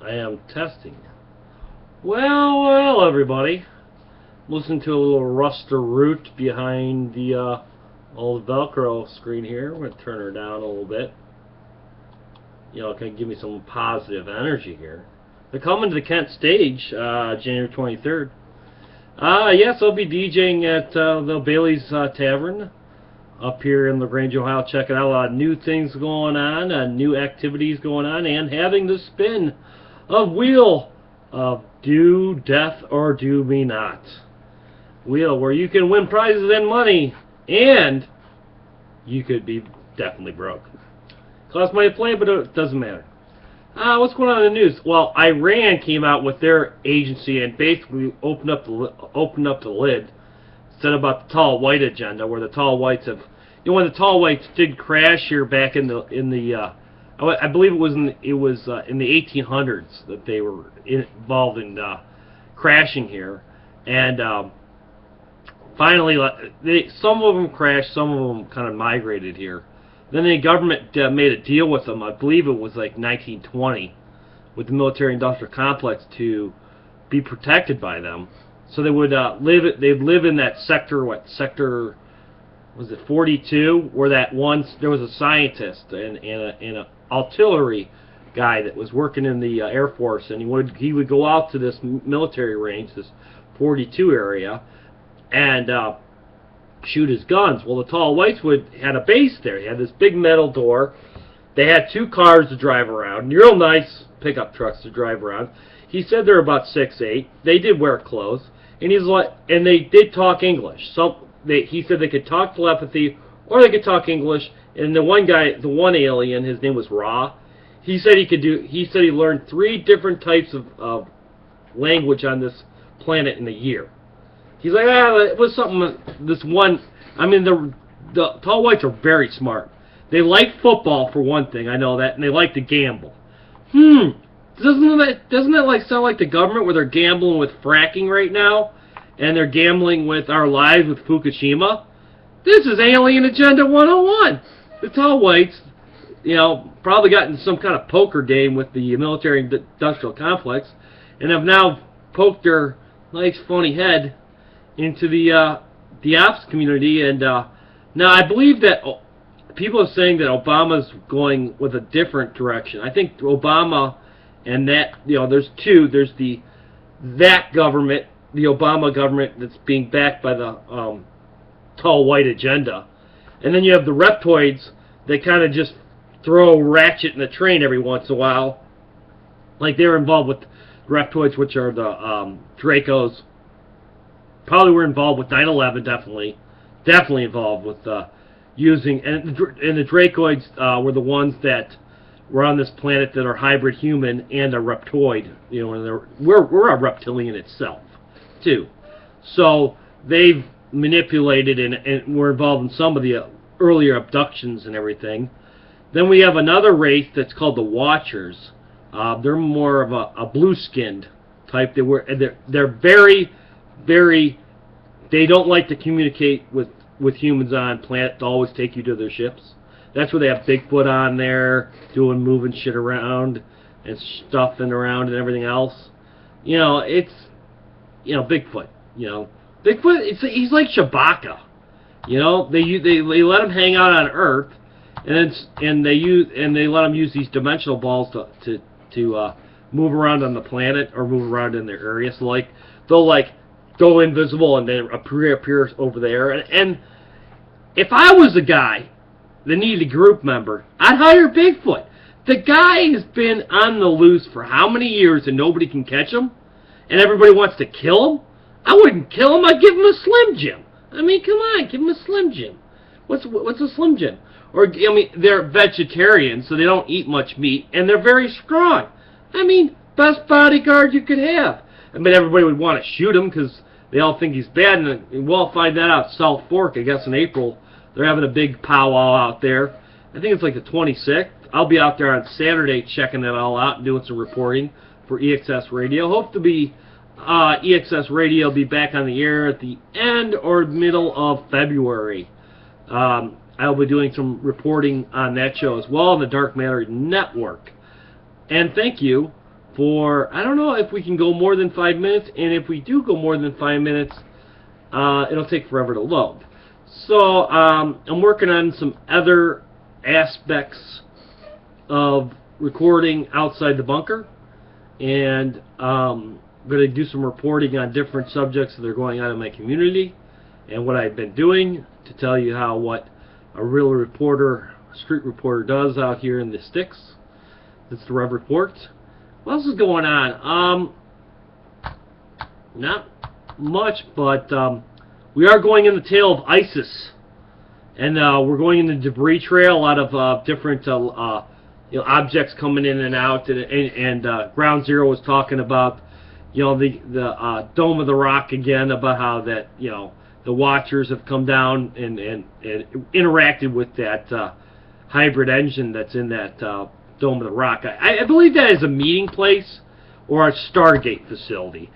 I am testing. Well, everybody. Listen to a little Ruster Root behind the old Velcro screen here. I'm going to turn her down a little bit. You know, kind of give me some positive energy here. They're coming to the Kent stage, January 23rd. Yes, I'll be DJing at the Bailey's Tavern up here in LaGrange, Ohio. Check it out. A lot of new things going on, new activities going on, and having the spin of Wheel of Do, Death, or Do Me Not. Wheel where you can win prizes and money, and you could be definitely broke. Costs money to play, but it doesn't matter. What's going on in the news? Well, Iran came out with their agency and basically opened up the lid. Said about the tall white agenda, where the tall whites have, you know, when the tall whites did crash here back in the I believe it was in the 1800s that they were involved in crashing here, and finally, some of them crashed, some of them kind of migrated here. Then the government made a deal with them. I believe it was like 1920, with the military-industrial complex to be protected by them. So they would they'd live in that sector. What sector was it? 42, where that once there was a scientist and an artillery guy that was working in the Air Force, and he would go out to this military range, this 42 area, and shoot his guns. Well, the tall whites had a base there. He had this big metal door. They had 2 cars to drive around, real nice pickup trucks to drive around. He said they're about 6'8". They did wear clothes, and and they did talk English. He said they could talk telepathy or they could talk English. And the one alien, his name was Ra. He said he learned 3 different types of language on this planet in a year. He's like, it was something. This one, I mean, the tall whites are very smart. They like football for one thing, I know that, and they like to gamble. Doesn't that like sound like the government, where they're gambling with fracking right now, and they're gambling with our lives with Fukushima? This is Alien Agenda 101. The tall whites, you know, probably got into some kind of poker game with the military-industrial complex, and have now poked their nice, phony head into the ops community. And now I believe that people are saying that Obama's going with a different direction. I think Obama and that, you know, there's two. There's that government, the Obama government, that's being backed by the tall white agenda. And then you have the reptoids that kind of just throw ratchet in the train every once in a while. Like they were involved with reptoids, which are the Dracos. Probably were involved with 9/11, definitely involved with using, and the Dracoids were the ones that were on this planet that are hybrid human and a reptoid. You know, and we're a reptilian itself, too. So they've manipulated and were involved in some of the earlier abductions and everything. Then we have another race that's called the Watchers. They're more of a blue-skinned type. They're very, very, they don't like to communicate with humans on planet, to always take you to their ships. That's where they have Bigfoot on there, moving shit around and stuffing around and everything else. You know, it's, you know, Bigfoot. You know, Bigfoot, he's like Chewbacca. You know, they let him hang out on Earth, and they let him use these dimensional balls to move around on the planet or move around in their area. So like they'll go invisible and then appear over there. And if I was a guy that needed a group member, I'd hire Bigfoot. The guy has been on the loose for how many years and nobody can catch him, and everybody wants to kill him? I wouldn't kill him. I'd give him a Slim Jim. I mean, come on, give him a Slim Jim. What's a Slim Jim? Or, I mean, they're vegetarians, so they don't eat much meat, and they're very strong. I mean, best bodyguard you could have. I mean, everybody would want to shoot him because they all think he's bad, and we'll find that out. South Fork, I guess, in April, they're having a big powwow out there. I think it's like the 26th. I'll be out there on Saturday checking it all out and doing some reporting for EXS Radio. Hope to be EXS Radio will be back on the air at the end or middle of February. I'll be doing some reporting on that show as well on the Dark Matter Network. And thank you for, I don't know if we can go more than 5 minutes, and if we do go more than 5 minutes, it'll take forever to load. So I'm working on some other aspects of recording outside the bunker, and I'm going to do some reporting on different subjects that are going on in my community and what I've been doing to tell you how what a real reporter, street reporter, does out here in the sticks. That's the Rev Report. What else is going on? Not much, but we are going in the tail of ISIS, and we're going in the debris trail. A lot of different objects coming in and out, and Ground Zero was talking about the Dome of the Rock again, about how that the Watchers have come down and interacted with that hybrid engine that's in that Dome of the Rock. I believe that is a meeting place or a Stargate facility.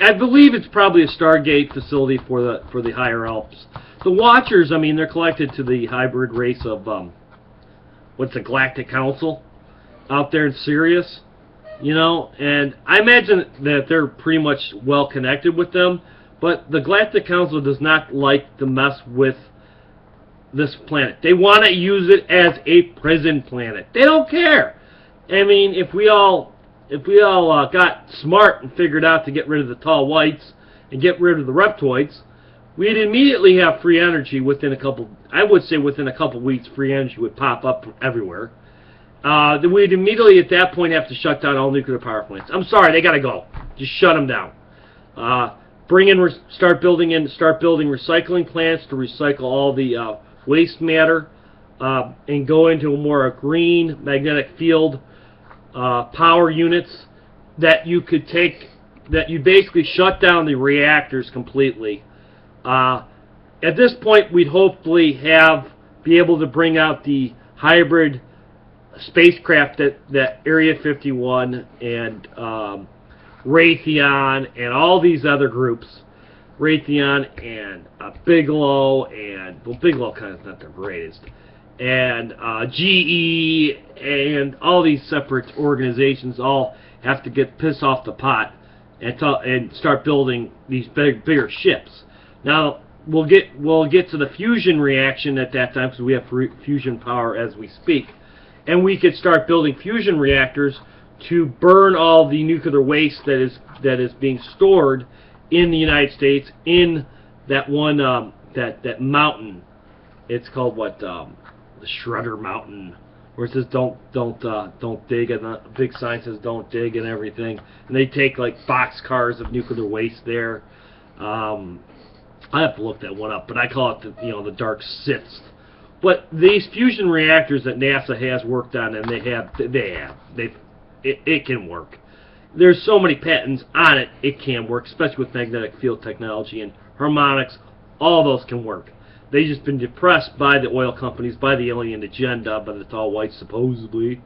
I believe it's probably a Stargate facility for the higher elves. The Watchers, I mean, they're collected to the hybrid race of what's the Galactic Council out there in Sirius, and I imagine that they're pretty much well connected with them. But the Galactic Council does not like to mess with this planet. They want to use it as a prison planet. They don't care. I mean, if we all got smart and figured out to get rid of the tall whites and get rid of the reptoids, we'd immediately have free energy within a couple. I would say within a couple weeks, free energy would pop up everywhere. Then we'd immediately at that point have to shut down all nuclear power plants. I'm sorry, they gotta go. Just shut them down. Start building recycling plants to recycle all the waste matter, and go into a more green magnetic field power units that you could take, that you basically shut down the reactors completely. At this point, we'd hopefully be able to bring out the hybrid spacecraft that Area 51 and Raytheon and all these other groups, Raytheon and Bigelow, and Bigelow kind of not the greatest, and GE and all these separate organizations all have to get pissed off the pot and start building these bigger ships. Now we'll get to the fusion reaction at that time, because we have fusion power as we speak, and we could start building fusion reactors to burn all the nuclear waste that is being stored in the United States in that one that mountain. It's called the Shredder Mountain, where it says don't dig, and the big sign says don't dig and everything. And they take like boxcars of nuclear waste there. I have to look that one up, but I call it the dark sixth. But these fusion reactors that NASA has worked on, and it can work. There's so many patents on it, it can work, especially with magnetic field technology and harmonics. All those can work. They've just been depressed by the oil companies, by the alien agenda, by the tall whites, supposedly.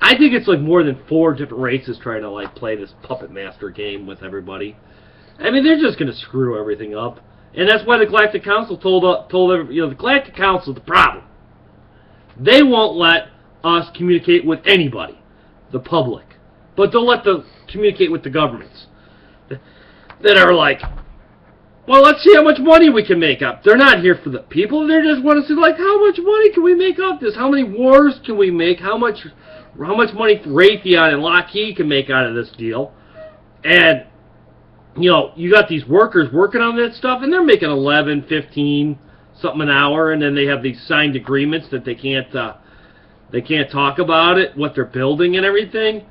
I think it's like more than 4 different races trying to play this puppet master game with everybody. I mean, they're just going to screw everything up. And that's why the Galactic Council told the Galactic Council the problem. They won't let us communicate with anybody, the public, but they'll communicate with the governments that are like, well, let's see how much money we can make up. They're not here for the people. They just want to see how much money can we make off this? How many wars can we make? How much money Raytheon and Lockheed can make out of this deal? And you got these workers working on that stuff, and they're making 11, 15 something an hour, and then they have these signed agreements that they can't talk about it, what they're building and everything.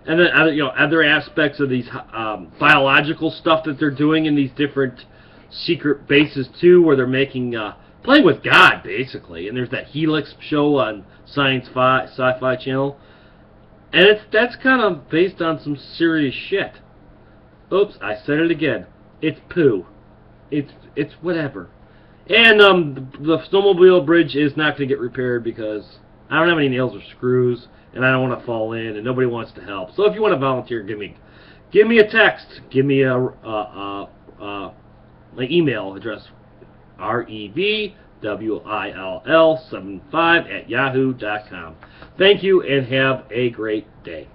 And then other aspects of these biological stuff that they're doing in these different secret bases too, where they're making playing with God basically. And there's that Helix show on Sci-Fi Channel, and that's kind of based on some serious shit. Oops, I said it again. It's poo. It's whatever. And the snowmobile bridge is not going to get repaired because I don't have any nails or screws, and I don't want to fall in, and nobody wants to help. So if you want to volunteer, give me a text. Give me my email address, revwill75@yahoo.com. Thank you, and have a great day.